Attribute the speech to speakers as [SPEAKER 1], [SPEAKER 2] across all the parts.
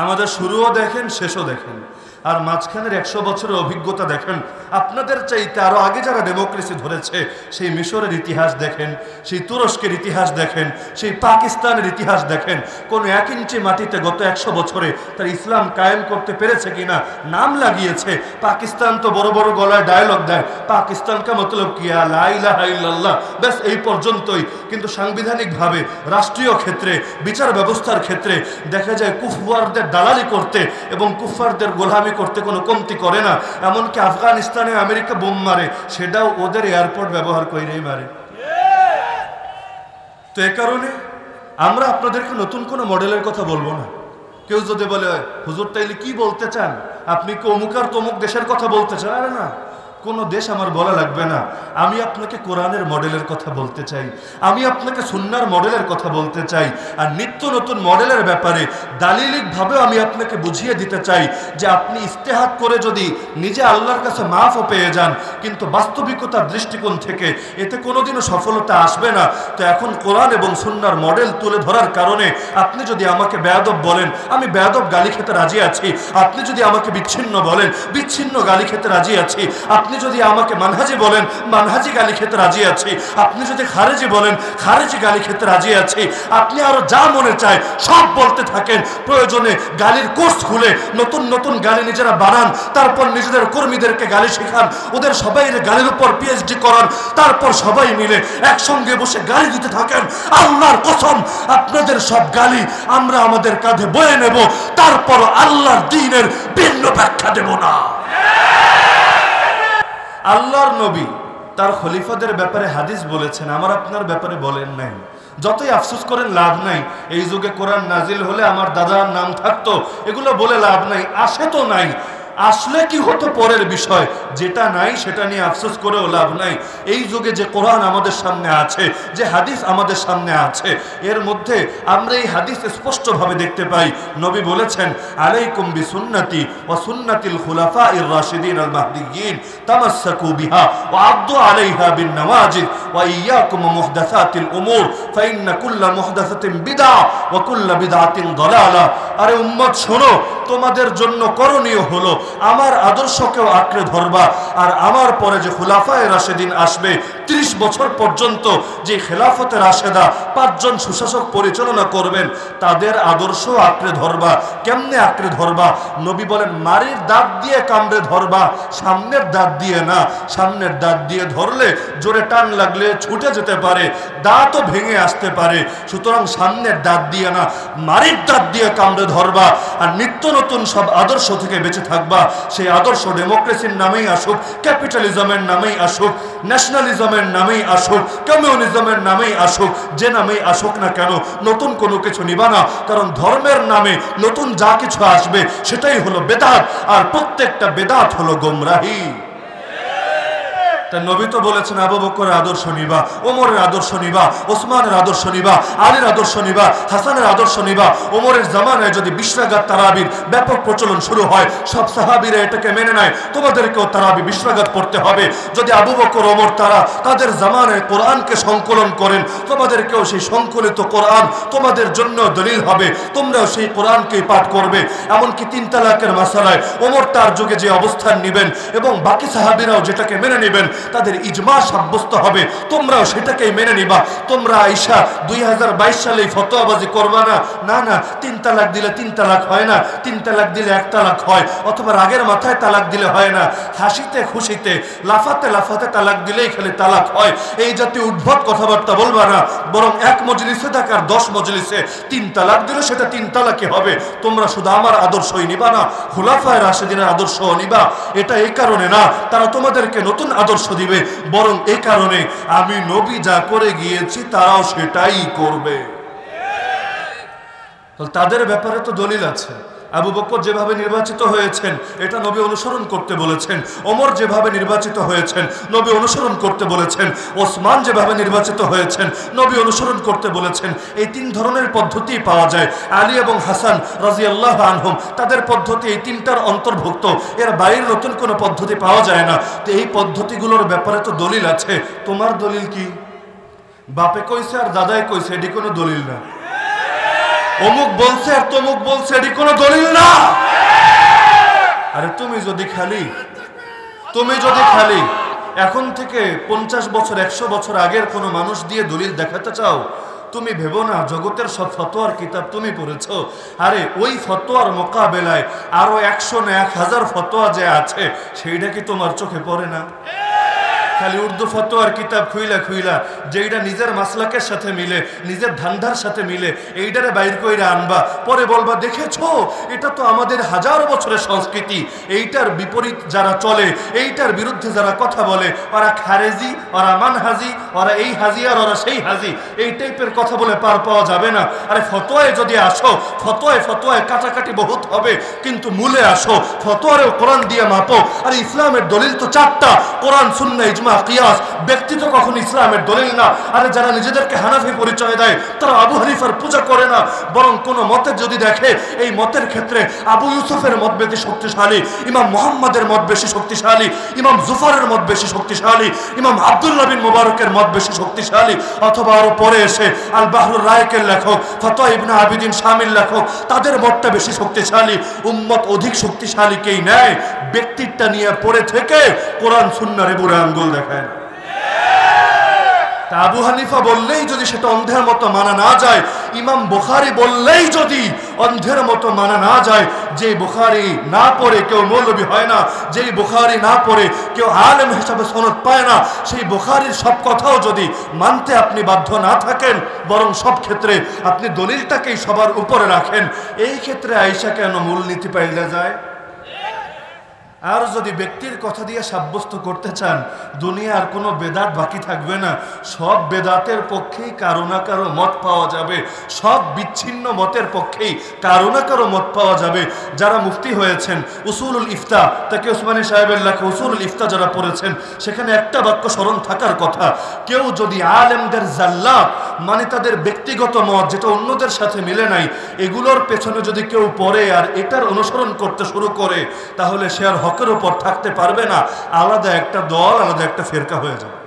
[SPEAKER 1] আমাদের শুরুও দেখেন, শেষও দেখেন, আর মাঝখানের 100 বছরের অভিজ্ঞতা দেখেন। আপনাদের চাইতে আরো আগে যারা ডেমোক্রেসি ধরেছে সেই মিশরের ইতিহাস দেখেন, সেই তুরস্কের ইতিহাস দেখেন, সেই পাকিস্তানের ইতিহাস দেখেন। কোন 1 ইঞ্চি মাটিতে গত 100 বছরে তার ইসলাম কায়েম করতে পেরেছে কিনা? নাম লাগিয়েছে। পাকিস্তান তো বড় বড় গলায় ডায়লগ দেয়, পাকিস্তান কা মতলব কিয়া লা ইলাহা ইল্লাল্লাহ, ব্যাস এই পর্যন্তই। কিন্তু সাংবিধানিকভাবে রাষ্ট্রীয় ক্ষেত্রে, বিচার ব্যবস্থার ক্ষেত্রে দেখা যায় কুফফারদের দালালি করতে এবং কুফফারদের গোলামি করতে কোনো কমতি করে না। এমনকি আফগানিস্তানে আমেরিকা বোম মারে, সেটাও ওদের এয়ারপোর্ট ব্যবহার করেই মারে। তো এ কারণে আমরা আপনাদেরকে নতুন কোনো মডেলের কথা বলবো না। কেউ যদি বলে হুজুর তাইলে কি বলতে চান, আপনি কি অমুক আর তমুক দেশের কথা বলতে চান? আরে না, কোনো দেশ আমার বলা লাগবে না। আমি আপনাকে কোরআনের মডেলের কথা বলতে চাই, আমি আপনাকে সুন্নাহর মডেলের কথা বলতে চাই। আর নিত্য নতুন মডেলের ব্যাপারে দালিলিকভাবেও আমি আপনাকে বুঝিয়ে দিতে চাই যে আপনি ইস্তেহাদ করে যদি নিজে আল্লাহর কাছে মাফও পেয়ে যান, কিন্তু বাস্তবিকতার দৃষ্টিকোণ থেকে এতে কোনোদিনও সফলতা আসবে না। তো এখন কোরআন এবং সুন্নাহর মডেল তুলে ধরার কারণে আপনি যদি আমাকে বেয়াদব বলেন, আমি বেয়াদব গালি খেতে রাজি আছি। আপনি যদি আমাকে বিচ্ছিন্ন বলেন, বিচ্ছিন্ন গালি খেতে রাজি আছি। আপনি যদি আমাকে মানহাজি বলেন, মানহাজি গালি খেতে রাজি আছি। আপনি যদি খারেজি বলেন, খারেজি গালি খেতে রাজি আছি। আপনি আরো যা মনে চায় সব বলতে থাকেন। প্রয়োজনে গালির কোর্স খুলে নতুন নতুন গালি নিজেরা বানান, তারপর নিজেদের কর্মীদেরকে গালি শেখান, ওদের সবাই গালির উপর পিএইচডি করান, তারপর সবাই মিলে একসঙ্গে বসে গালি দিতে থাকেন। আল্লাহর কসম, আপনাদের সব গালি আমরা আমাদের কাঁধে বয়ে নেব, তারপর আল্লাহর দ্বীনের ভিন্ন ব্যাখ্যা দেব না। আল্লাহর নবী তার খলিফাদের ব্যাপারে হাদিস বলেছেন, আমার আপনার ব্যাপারে বলেন নাই। যতই আফসোস করেন লাভ নাই। এই যুগে কোরআন নাজিল হলে আমার দাদার নাম থাকতো, এগুলো বলে লাভ নাই। আসে তো নাই, আসলে কি হতো পরের বিষয়। যেটা নাই সেটা নিয়ে আফসোস করেও লাভ নাই। এই যুগে যে কোরআন আমাদের সামনে আছে, যে হাদিস আমাদের সামনে আছে, এর মধ্যে আমরা এই হাদিস স্পষ্টভাবে দেখতে পাই। নবী বলেছেন, আলাইকুম বিসুন্নতি ওয়া সুন্নাতিল খুলাফাইর রাশিদিন আল মাহদিয়্যিন তামাসসাকু বিহা ওয়া আদু আলাইহা বিন নওয়াজিদ ওয়া ইয়াকুম মুহদাসাতিল উমুর ফাইন্না কুল্লা মুহদাসাতিন বিদআ ওয়া কুল্লা বিদআতিন দালালা। আরে উম্মত শোনো, তোমাদের জন্য করণীয় হলো আমার আদর্শকেও আঁকড়ে ধরবা। আর আমার পরে যে খুলাফায়ে রাশেদিন আসবে, 30 বছর পর্যন্ত যে খেলাফতে রাশেদা 5 জন সুশাসক পরিচালনা করবেন, তাদের আদর্শ আঁকড়ে ধরবা। কেমনে আঁকড়ে ধরবা? নবী বলেন, মারির দাঁত দিয়ে কামড়ে ধরবা, সামনের দাঁত দিয়ে না। সামনের দাঁত দিয়ে ধরলে জোরে টান লাগলে ছুটে যেতে পারে, দাঁতও ভেঙে আসতে পারে। সুতরাং সামনের দাঁত দিয়ে না, মারির দাঁত দিয়ে কামড়ে ধরবা। আর নিত্য নতুন সব আদর্শ থেকে বেঁচে থাকবা। সেই আদর্শ ডেমোক্রেসির নামেই আসুক, ক্যাপিটালিজমের নামেই আসুক, ন্যাশনালিজমের নামেই আসুক, কমিউনিজমের নামেই আসুক, যে নামেই আসুক না কেন, নতুন কোনো কিছু নিবা না। কারণ ধর্মের নামে নতুন যা কিছু আসবে সেটাই হলো বেদাত, আর প্রত্যেকটা বেদাত হলো গোমরাহি। তাই নবী তো বলেছেন, আবু বকরের আদর্শ নিবা, ওমরের আদর্শ নিবা, ওসমানের আদর্শ নিবা, আলীর আদর্শ নিবা, হাসানের আদর্শ নিবা। ওমরের জামানায় যদি 20 রাকাত তারাবির ব্যাপক প্রচলন শুরু হয়, সব সাহাবীরা এটাকে মেনে নেয়, তোমাদেরকেও তারাবি 20 রাকাত পড়তে হবে। যদি আবু বকর ওমর তারা তাদের জামানায় কোরআনকে সংকলন করেন, তোমাদেরকেও সেই সংকলিত কোরআন তোমাদের জন্য দলিল হবে, তোমরাও সেই কোরআনকেই পাঠ করবে। এমনকি 3 তালাকের মাসালায় ওমর তার যুগে যে অবস্থান নেবেন এবং বাকি সাহাবীরাও যেটাকে মেনে নেবেন, তাদের ইজমা সাব্যস্ত হবে, তোমরাও সেটাকেই মেনে নিবা। তোমরা আয়েশা 2022 সালে ফতোয়াবাজি করবা না। না না, 3 তালাক দিলে 3 তালাক হয় না, 3 তালাক দিলে 1 তালাক হয়, অথবা রাগের মাথায় তালাক দিলে হয় না, হাসিতে খুশিতে লাফাতে লাফাতে তালাক দিলেই খালি তালাক হয়। এই জাতীয় উদ্ভট কথাবার্তা বলবা না, বরং 1 মজলিসে থাক আর 10 মজলিসে 3 তালাক দিলে সেটা 3 তালাকই হবে। তোমরা শুধু আমার আদর্শই নিবা না, খুলাফায়ে রাশিদিনের আদর্শও নিবা। এটা এই কারণে না তারা তোমাদেরকে নতুন আদর্শ দিবে, বরং এই কারণে আমি নবী যা করে গিয়েছি তারাও সেটাই করবে। তাদের ব্যাপারে তো দলিল আছে। আবু বকর যেভাবে নির্বাচিত হয়েছেন এটা নবী অনুসরণ করতে বলেছেন, ওমর যেভাবে নির্বাচিত হয়েছেন নবী অনুসরণ করতে বলেছেন, ওসমান যেভাবে নির্বাচিত হয়েছেন নবী অনুসরণ করতে বলেছেন। এই 3 ধরনের পদ্ধতি পাওয়া যায়। আলী এবং হাসান রাদিয়াল্লাহু আনহুম তাদের পদ্ধতি এই 3টার অন্তর্ভুক্ত, এর বাইরে নতুন কোনো পদ্ধতি পাওয়া যায় না। তো এই পদ্ধতিগুলোর ব্যাপারে তো দলিল আছে। তোমার দলিল কি? বাপে কইছে আর দাদায় কইছে, এটি কোনো দলিল না। অমুক বলছে আর তমুক বলছে, এটি কোনো দলিল না। আরে তুমি যদি খালি এখন থেকে 50 বছর 100 বছর আগের কোনো মানুষ দিয়ে দলিল দেখাতে চাও, তুমি ভেবো না জগতের সব ফতোয়ার কিতাব তুমি পড়েছো। আরে ওই ফতোয়ার মোকাবেলায় আরো 100 না 1000 ফতোয়া যে আছে, সেইটা কি তোমার চোখে পড়ে না? খালি উর্দু ফতোয়ার কিতাব খুইলা যেইটা নিজের মাসলাকের সাথে মিলে, নিজের ধান্দার সাথে মিলে, এইটারে বাইর কইরা আনবা, পরে বলবা দেখেছো এটা তো আমাদের হাজার বছরের সংস্কৃতি, এইটার বিপরীত যারা চলে, এইটার বিরুদ্ধে যারা কথা বলে, ওরা খারেজি, ওরা মানহাজি, ওরা এই হাজি আর ওরা সেই হাজি, এই টাইপের কথা বলে পার পাওয়া যাবে না। আরে ফতোয়ায় যদি আসো, ফতোয়ায় কাটাকাটি বহুত হবে, কিন্তু মূলে আসো, ফতোয়ারেও কোরআন দিয়ে মাপো। আর ইসলামের দলিল তো 4টা, কোরআন, সুন্নাহ, ইজমা, কিয়াস। ব্যক্তি তো কখনো ইসলামের দলিল না। আরে যারা নিজেদেরকে হানাফি পরিচয় দেয়, তারা আবু হানিফার পূজা করে না, বরং কোন মতের যদি দেখে এই মতের ক্ষেত্রে আবু ইউসুফের মত বেশি শক্তিশালী, ইমাম মুহাম্মাদের মত বেশি শক্তিশালী, ইমাম জুফারের মত বেশি শক্তিশালী, ইমাম আব্দুল্লাহ বিন মুবারকের মত বেশি শক্তিশালী, অথবা আরো পরে এসে আল বাহরুর রায়কের লেখক, ফতোয়া ইবনে আবিদিন শামিল লেখক, তাদের মতটা বেশি শক্তিশালী। উম্মত অধিক শক্তিশালী কেই নেয়, ব্যক্তিটা নিয়ে পড়ে থেকে কোরআন সুন্নাহর বুড়ে আঙ্গুল দেখায় না। তা আবু হানিফা বললেই যদি সেটা অন্ধের মতো মানা না যায়, ইমাম বুখারী বললেই যদি অন্ধের মতো মানা না যায়, যে বুখারী না পড়ে কেউ মৌলবী হয় না, যেই বুখারী না পড়ে কেউ আলেম হিসাবে সনদ পায় না, সেই বুখারীর সব কথাও যদি মানতে আপনি বাধ্য না থাকেন, বরং সব ক্ষেত্রে আপনি দলিলটাকেই সবার উপরে রাখেন, এই ক্ষেত্রে আয়েশা কেন মূলনীতি পাইলে যায়? আর যদি ব্যক্তির কথা দিয়ে সাব্যস্ত করতে চান, দুনিয়ার কোনো বেদাত বাকি থাকবে না। সব বেদাতের পক্ষেই কারো না কারো মত পাওয়া যাবে, সব বিচ্ছিন্ন মতের পক্ষেই কারো না কারো মত পাওয়া যাবে। যারা মুফতি হয়েছেন, উসুলুল ইফতা, তাকে উসমানী সাহেবের লেখা উসুলুল ইফতা যারা পড়েছেন, সেখানে একটা বাক্য স্মরণ থাকার কথা, কেউ যদি আলেমদের জাল্লাত মানে তাদের ব্যক্তিগত মত যেটা অন্যদের সাথে মিলে নাই, এগুলোর পেছনে যদি কেউ পড়ে আর এটার অনুসরণ করতে শুরু করে, তাহলে সে আর হকের উপর থাকতে পারবে না, আলাদা একটা দল, আলাদা একটা ফেরকা হয়ে যাবে।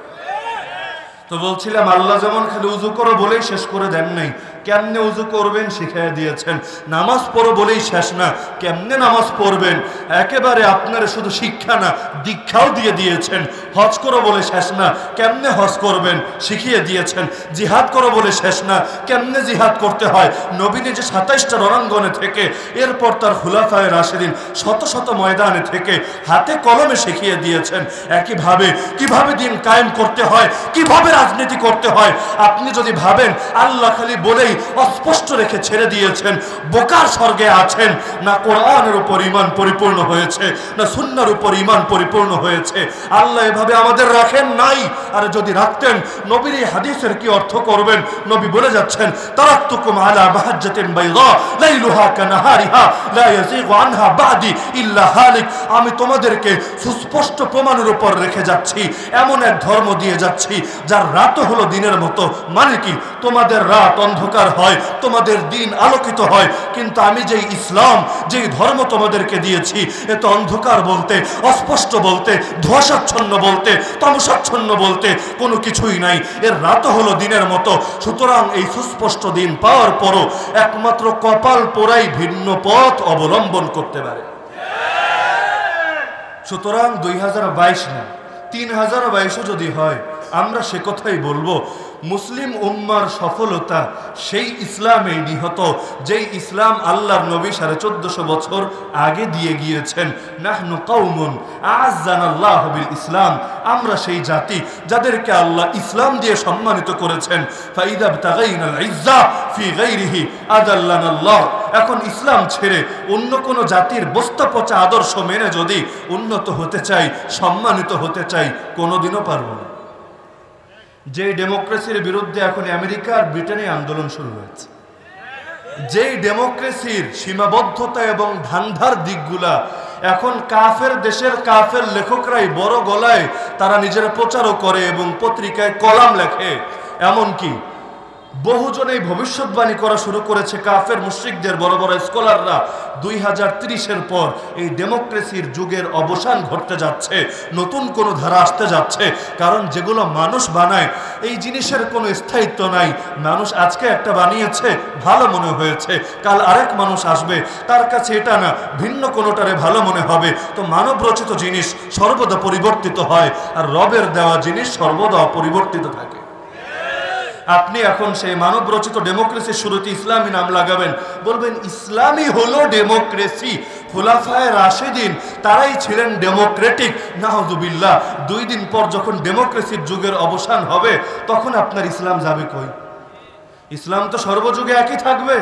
[SPEAKER 1] তো বলছিলাম, আল্লাহ যেমন খালি উজু করো বলেই শেষ করে দেন নাই, কেমনে উজু করবেন শিখিয়ে দিয়েছেন। নামাজ পড়ো বলেই শেষ না, কেমনে নামাজ পড়বেন একেবারে আপনার শুধু শিক্ষা না দীক্ষাও দিয়ে দিয়েছেন। হজ করো বলে শেষ না, কেমনে হজ করবেন শিখিয়ে দিয়েছেন। জিহাদ করো বলে শেষ না, কেমনে জিহাদ করতে হয় নবী নিজে 27টা রণাঙ্গনে থেকে, এরপর তার খুলাফায়ে রাশিদিন শত শত ময়দানে থেকে হাতে কলমে শিখিয়ে দিয়েছেন। একইভাবে কিভাবে দিন কায়েম করতে হয়, কিভাবে রাজনীতি করতে হয়। আপনি যদি ভাবেন আল্লাহ খালি বলেই অস্পষ্ট রেখে ছেড়ে দিয়েছেন, বোকার স্বর্গে আছেন। না কোরআনের উপর ঈমান পরিপূর্ণ হয়েছে, না সুন্নাহর উপর ঈমান পরিপূর্ণ হয়েছে। আল্লাহ এভাবে আমাদের রাখেন নাই। আর যদি রাখতেন, নবীর এই হাদিসের কি অর্থ করবেন? নবী বলে যাচ্ছেন, তারাকতুকুম আলা মাহাজ্জাতিন বাইদা লাইলুহা কানাহারিহা লা ইয়াযিগু আনহা বাদি ইল্লা হালিক। আমি তোমাদেরকে সুস্পষ্ট প্রমাণের উপর রেখে যাচ্ছি, এমন এক ধর্ম দিয়ে যাচ্ছি যার রাত হলো দিনের মতো। মানে কি, তোমাদের রাত অন্ধকার হয়, তোমাদের দিন আলোকিত হয়, কিন্তু আমি যেই ইসলাম, যেই ধর্ম তোমাদেরকে দিয়েছি, এ তো অন্ধকার বলতে, অস্পষ্ট বলতে, ধোঁয়াশাচ্ছন্ন বলতে, তামসাচ্ছন্ন বলতে কোনো কিছুই নাই। এর রাত হলো দিনের মতো। সুতরাং এই সুস্পষ্ট দিন পাওয়ার পরও একমাত্র কপাল পোড়াই ভিন্ন পথ অবলম্বন করতে পারে। সুতরাং 2022 না 3022 যদি হয়, আমরা সে কথাই বলবো, মুসলিম উম্মার সফলতা সেই ইসলামেই নিহত যেই ইসলাম আল্লাহর নবী 1450 বছর আগে দিয়ে গিয়েছেন। নাহনু কওমুন আ'আজ্জানাল্লাহু বিল ইসলাম, আমরা সেই জাতি যাদেরকে আল্লাহ ইসলাম দিয়ে সম্মানিত করেছেন। ফাইদা বিতাগাইনাল ইজ্জা ফি গায়রিহি আদাল্লানাল্লাহ। এখন ইসলাম ছেড়ে অন্য কোন জাতির বস্তা পচা আদর্শ মেনে যদি উন্নত হতে চাই, সম্মানিত হতে চাই, কোনোদিনও পারবো না। যে ডেমোক্রেসির বিরুদ্ধে এখন আমেরিকা আর ব্রিটেনে আন্দোলন শুরু হয়েছে, যেই ডেমোক্রেসির সীমাবদ্ধতা এবং ধান্ধার দিকগুলা এখন কাফের দেশের কাফের লেখকরাই বড় গলায় তারা নিজেরা প্রচারও করে এবং পত্রিকায় কলাম লেখে। এমনকি বহুজন এই ভবিষ্যৎবাণী করা শুরু করেছে, কাফের মুশরিকদের বড় বড় স্কলাররা, 2030-এর পর এই ডেমোক্রেসির যুগের অবসান ঘটতে যাচ্ছে, নতুন কোনো ধারা আসতে যাচ্ছে। কারণ যেগুলো মানুষ বানায় এই জিনিসের কোনো স্থায়িত্ব নাই। মানুষ আজকে একটা বানিয়েছে, ভালো মনে হয়েছে, কাল আরেক মানুষ আসবে, তার কাছে এটা না ভিন্ন কোনোটারে ভালো মনে হবে। তো মানব রচিত জিনিস সর্বদা পরিবর্তিত হয়, আর রবের দেওয়া জিনিস সর্বদা অপরিবর্তিত থাকে। আপনি এখন সেই মানব রচিত ডেমোক্রেসির শুরুতে ইসলামী নাম লাগাবেন, বলবেন ইসলামী হলো ডেমোক্রেসি। খুলাফায়ে রাশেদিন তারাই ছিলেন ডেমোক্রেটিক, নাউযুবিল্লাহ। 2 দিন পর যখন ডেমোক্রেসির যুগের অবসান হবে, তখন আপনার ইসলাম যাবে কই? ইসলাম তো সর্বযুগে একই থাকবে,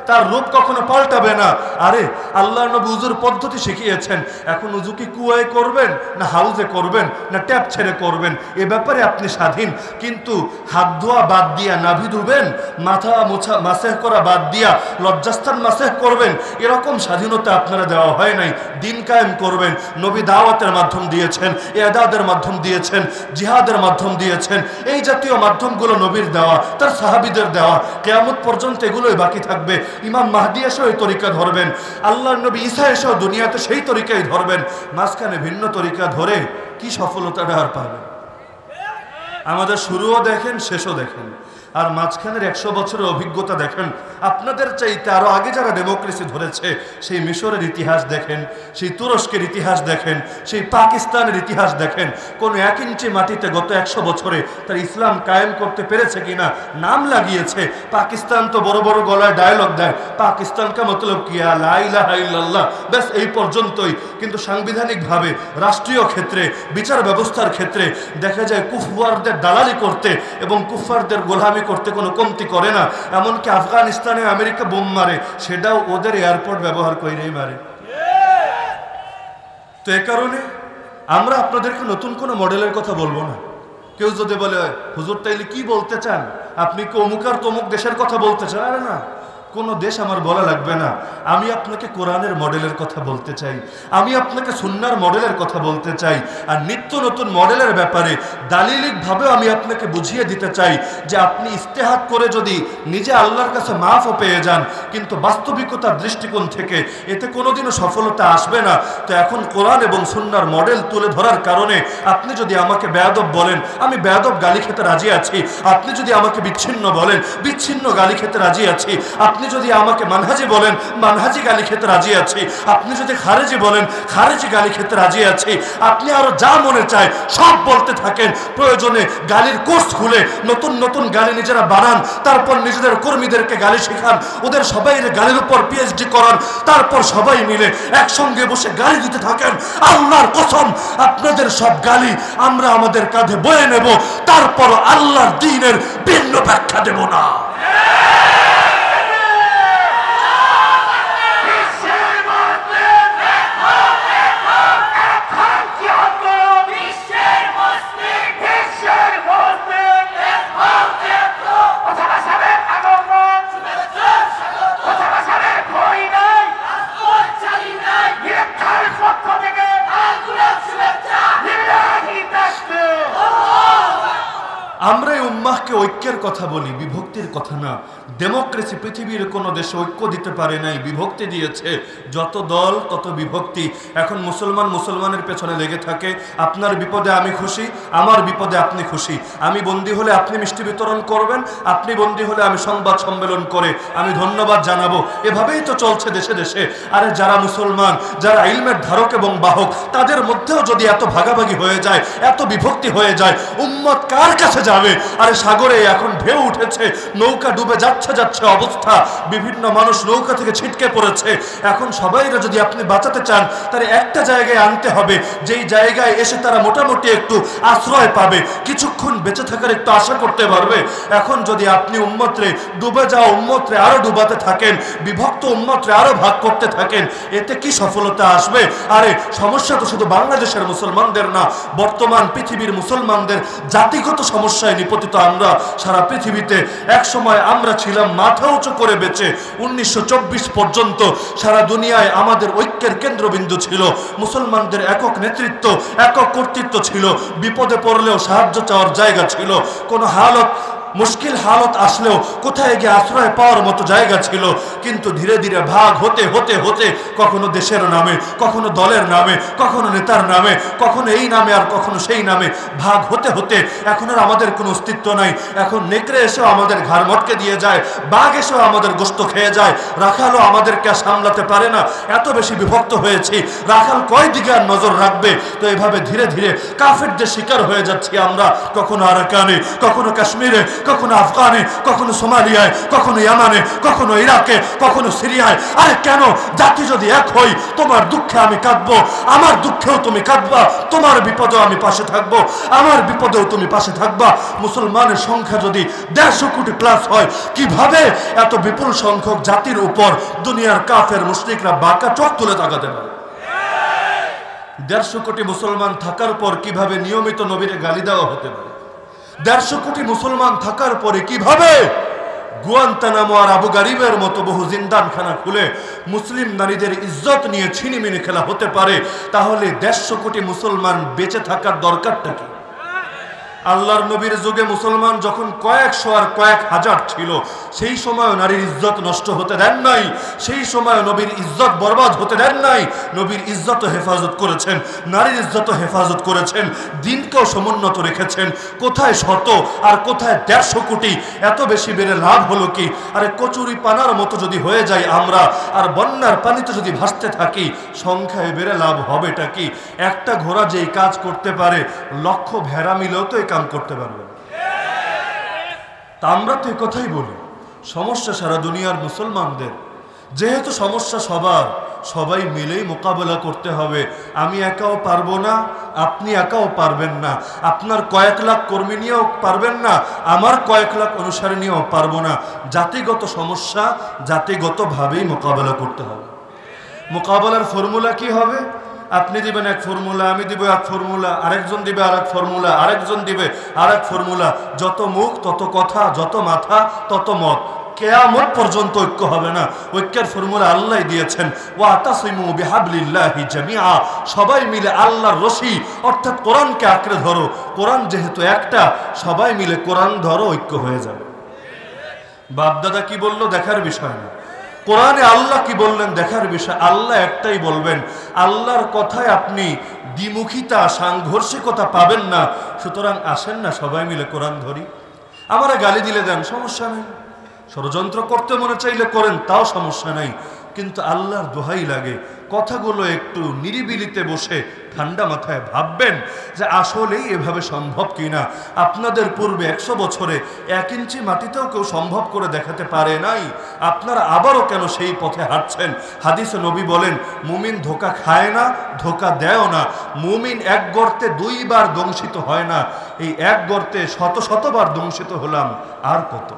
[SPEAKER 1] তার রূপ কখনো পাল্টাবে না। আরে আল্লাহর নবী উজুর পদ্ধতি শিখিয়েছেন, এখন উজু কি কুয়ায় করবেন, না হাউজে করবেন, না ট্যাপ ছেড়ে করবেন, এ ব্যাপারে আপনি স্বাধীন। কিন্তু হাত ধোয়া বাদ দিয়া নাভি ধুবেন, মাথা মোছা মাসেহ করা বাদ দিয়া লজ্জাস্থান মাসেহ করবেন, এরকম স্বাধীনতা আপনারা দেওয়া হয় নাই। দিন কায়েম করবেন, নবী দাওয়াতের মাধ্যম দিয়েছেন, এদাদের মাধ্যম দিয়েছেন, জিহাদের মাধ্যম দিয়েছেন। এই জাতীয় মাধ্যমগুলো নবীর দেওয়া, তার সাহাবীদের দেওয়া, কিয়ামত পর্যন্ত এগুলোই বাকি থাকবে। ইমাম মাহদি এসেও এই তরিকা ধরবেন, আল্লাহর নবী ঈসা এসেও দুনিয়াতে সেই তরিকাই ধরবেন। মাঝখানে ভিন্ন তরিকা ধরে কি সফলতাটা আর পাবেন? আমাদের শুরুও দেখেন, শেষও দেখেন, আর মাঝখানের 100 বছরের অভিজ্ঞতা দেখেন। আপনাদের চাইতে আরো আগে যারা ডেমোক্রেসি ধরেছে, সেই মিশরের ইতিহাস দেখেন, সেই তুরস্কের ইতিহাস দেখেন, সেই পাকিস্তানের ইতিহাস দেখেন। কোন 1 ইঞ্চি মাটিতে গত 100 বছরে তার ইসলাম কায়েম করতে পেরেছে কিনা? নাম লাগিয়েছে। পাকিস্তান তো বড় বড় গলায় ডায়লগ দেয়, পাকিস্তান কা মতলব কিয়া লা ইলাহা ইল্লাল্লাহ, ব্যাস এই পর্যন্তই। কিন্তু সাংবিধানিকভাবে, রাষ্ট্রীয় ক্ষেত্রে, বিচার ব্যবস্থার ক্ষেত্রে দেখা যায় কুফফারদের দালালি করতে এবং কুফফারদের গোলামি করতে কোনো কমতি করে না। এমনকি আফগানিস্তানে আমেরিকা বোম মারে, সেটাও ওদের এয়ারপোর্ট ব্যবহার করেই মারে। তো এ কারণে আমরা আপনাদেরকে নতুন কোনো মডেলের কথা বলবো না। কেউ যদি বলে হুজুর তাইলে কি বলতে চান, আপনি কি অমুক আর তমুক দেশের কথা বলতে চান? আরে না, কোনো দেশ আমার বলা লাগবে না। আমি আপনাকে কোরআনের মডেলের কথা বলতে চাই, আমি আপনাকে সুন্নাহর মডেলের কথা বলতে চাই। আর নিত্য নতুন মডেলের ব্যাপারে দালিলিকভাবেও আমি আপনাকে বুঝিয়ে দিতে চাই যে আপনি ইস্তেহাদ করে যদি নিজে আল্লাহর কাছে মাফও পেয়ে যান, কিন্তু বাস্তবিকতার দৃষ্টিকোণ থেকে এতে কোনোদিনও সফলতা আসবে না। তো এখন কোরআন এবং সুন্নাহর মডেল তুলে ধরার কারণে আপনি যদি আমাকে বেয়াদব বলেন, আমি বেয়াদব গালি খেতে রাজি আছি। আপনি যদি আমাকে বিচ্ছিন্ন বলেন, বিচ্ছিন্ন গালি খেতে রাজি আছি। আপনি যদি আমাকে মানহাজি বলেন, মানহাজি গালি খেতে রাজি আছি। আপনি যদি খারেজি বলেন, খারেজি গালি খেতে রাজি আছি। আপনি আরো যা মনে চায় সব বলতে থাকেন। প্রয়োজনে গালির কোর্স খুলে নতুন নতুন গালি নিজেরা বানান, তারপর নিজেদের কর্মীদেরকে গালি শেখান, ওদের সবাই গালির উপর পিএইচডি করান, তারপর সবাই মিলে একসঙ্গে বসে গালি দিতে থাকেন। আল্লাহর কসম, আপনাদের সব গালি আমরা আমাদের কাঁধে বয়ে নেব, তারপর আল্লাহর দ্বীনের ভিন্ন ব্যাখ্যা দেব না। আমরা এই উম্মাহকে ঐক্যের কথা বলি, বিভক্তির কথা না। ডেমোক্রেসি পৃথিবীর কোনো দেশে ঐক্য দিতে পারে নাই, বিভক্তি দিয়েছে। যত দল তত বিভক্তি। এখন মুসলমান মুসলমানের পেছনে লেগে থাকে। আপনার বিপদে আমি খুশি, আমার বিপদে আপনি খুশি। আমি বন্দী হলে আপনি মিষ্টি বিতরণ করবেন, আপনি বন্দী হলে আমি সংবাদ সম্মেলন করে আমি ধন্যবাদ জানাবো। এভাবেই তো চলছে দেশে দেশে। আরে যারা মুসলমান, যারা ইলমের ধারক এবং বাহক, তাদের মধ্যেও যদি এত ভাগাভাগি হয়ে যায়, এত বিভক্তি হয়ে যায়, উম্মত কার কাছে যাবে? আরে সাগরে এখন ঢেউ উঠেছে, নৌকা ডুবে যাচ্ছে অবস্থা, বিভিন্ন মানুষ নৌকা থেকে ছিটকে পড়েছে। এখন সবাইরা যদি আপনি বাঁচাতে চান, তাহলে একটা জায়গায় আনতে হবে, যেই জায়গায় এসে তারা মোটামুটি একটু আশ্রয় পাবে, কিছুক্ষণ বেঁচে থাকার একটু আশা করতে পারবে। এখন যদি আপনি উম্মতরে ডুবে যাওয়া উম্মতরে আরো ডুবাতে থাকেন, বিভক্ত উম্মতরে আরো ভাগ করতে থাকেন, এতে কি সফলতা আসবে? আরে সমস্যা তো শুধু বাংলাদেশের মুসলমানদের না, বর্তমান পৃথিবীর মুসলমানদের জাতিগত সমস্যায় নিপতিত আমরা। সারা পৃথিবীতে এক সময় আমরা ছিলাম মাথা উঁচু করে বেঁচে। 1924 পর্যন্ত সারা দুনিয়ায় আমাদের ঐক্যের কেন্দ্রবিন্দু ছিল। মুসলমানদের একক নেতৃত্ব, একক কর্তৃত্ব ছিল। বিপদে পড়লেও সাহায্য চাওয়ার জায়গা ছিল। কোনো হালত মুশকিল হালত আসলেও কোথায় গিয়ে আশ্রয় পাওয়ার মতো জায়গা ছিল। কিন্তু ধীরে ধীরে ভাগ হতে হতে হতে কখনো দেশের নামে, কখনো দলের নামে, কখনো নেতার নামে, কখনো এই নামে আর কখনো সেই নামে ভাগ হতে হতে এখন আর আমাদের কোনো অস্তিত্ব নাই। এখন নেকড়ে এসেও আমাদের ঘাড় মটকে দিয়ে যায়, বাঘ এসেও আমাদের গোশত খেয়ে যায়, রাখালও আমাদেরকে সামলাতে পারে না। এত বেশি বিভক্ত হয়েছি, রাখাল কয় দিকে আর নজর রাখবে? তো এভাবে ধীরে ধীরে কাফেরদের শিকার হয়ে যাচ্ছি আমরা, কখনো আরাকানে, কখনো কাশ্মীরে, কখনো আফগানে, কখনো সোমালিয়ায়, কখনো ইয়ামানে, কখনো ইরাকে, কখনো সিরিয়ায়। আরে কেন? জাতি যদি এক হই, তোমার দুঃখে আমি কাঁদবো, আমার দুঃখেও তুমি কাঁদবা, তোমার বিপদেও আমি পাশে থাকবো, আমার বিপদেও তুমি পাশে থাকবা। মুসলমানের সংখ্যা যদি 150 কোটি প্লাস হয়, কিভাবে এত বিপুল সংখ্যক জাতির উপর দুনিয়ার কাফের মুশরিকরা বাঁকা চোখ তুলে তাকাতে পারে? 150 কোটি মুসলমান থাকার পর কিভাবে নিয়মিত নবীরে গালি দেওয়া হতে পারে? 150 কোটি মুসলমান থাকার পরে কিভাবে গুয়ান্তানামো আর আবু গারিবের মতো বহু জিন্দানখানা খুলে মুসলিম নারীদের ইজ্জত নিয়ে ছিনিমিনি খেলা হতে পারে? তাহলে 150 কোটি মুসলমান বেঁচে থাকার দরকারটা কি? আল্লাহর নবীর যুগে মুসলমান যখন কয়েকশো আর কয়েক হাজার ছিল, সেই সময় নারীর ইজ্জত নষ্ট হতে দেন নাই, সেই সময় নবীর ইজ্জত বরবাদ হতে দেন নাই। নবীর ইজ্জত হেফাজত করেছেন, নারীর ইজ্জত হেফাজত করেছেন, দিনকেও সমুন্নত রেখেছেন। কোথায় শত আর কোথায় 150 কোটি? এত বেশি বেড়ে লাভ হলো কি? আরে কচুরি পানার মতো যদি হয়ে যায় আমরা, আর বন্যার পানিতে যদি ভাসতে থাকি, সংখ্যায় বেড়ে লাভ হবেটা কি? একটা ঘোড়া যেই কাজ করতে পারে, লক্ষ ভেড়া মিলেও তো কাম করতে পারবে। তা আমরা তো এই কথাই বলি, সমস্যা সারা দুনিয়ার মুসলমানদের। যেহেতু সমস্যা সবার, সবাই মিলেই মোকাবেলা করতে হবে। আমি একাও পারবো না, আপনি একাও পারবেন না, আপনার কয়েক লাখ কর্মী নিয়েও পারবেন না, আমার কয়েক লাখ অনুসারী নিয়েও পারবো না। জাতিগত সমস্যা জাতিগতভাবেই মোকাবেলা করতে হবে। মোকাবেলার ফর্মুলা কি হবে? আপনি দিবেন এক ফর্মুলা, আমি দিব এক ফর্মুলা, আরেকজন দিবে আরেক ফর্মুলা, আরেকজন দিবে আরেক ফর্মুলা। যত মুখ তত কথা, যত মাথা তত মত। কিয়ামত পর্যন্ত ঐক্য হবে না। ঐক্যের ফর্মুলা আল্লাহ দিয়েছেন, ওয়াতাসিমু বিহাবলিল্লাহি জামিআ। সবাই মিলে আল্লাহর রশি অর্থাৎ কোরআনকে আঁকড়ে ধরো। কোরআন যেহেতু একটা, সবাই মিলে কোরআন ধরো, ঐক্য হয়ে যাবে। বাপদাদা কি বললো দেখার বিষয় না, কোরআনে আল্লাহ কি বললেন দেখার বিষয়। আল্লাহ একটাই বলবেন, আল্লাহর কথায় আপনি দ্বিমুখিতা, সাংঘর্ষিকতা পাবেন না। সুতরাং আসেন না সবাই মিলে কোরআন ধরি। আমরা গালি দিলে দেন, সমস্যা নেই। ষড়যন্ত্র করতে মনে চাইলে করেন, তাও সমস্যা নাই। কিন্তু আল্লাহর দোহাই লাগে, কথাগুলো একটু নিরিবিলিতে বসে ঠান্ডা মাথায় ভাববেন যে আসলেই এভাবে সম্ভব কিনা। আপনাদের পূর্বে 100 বছরে 1 ইঞ্চি মাটিতেও কেউ সম্ভব করে দেখাতে পারে নাই, আপনারা আবারও কেন সেই পথে হাঁটছেন? হাদিসে নবী বলেন, মুমিন ধোঁকা খায় না, ধোঁকা দেয়ও না। মুমিন এক গর্তে 2 বার দংশিত হয় না, এই এক গর্তে শত শতবার দংশিত হলাম, আর কত।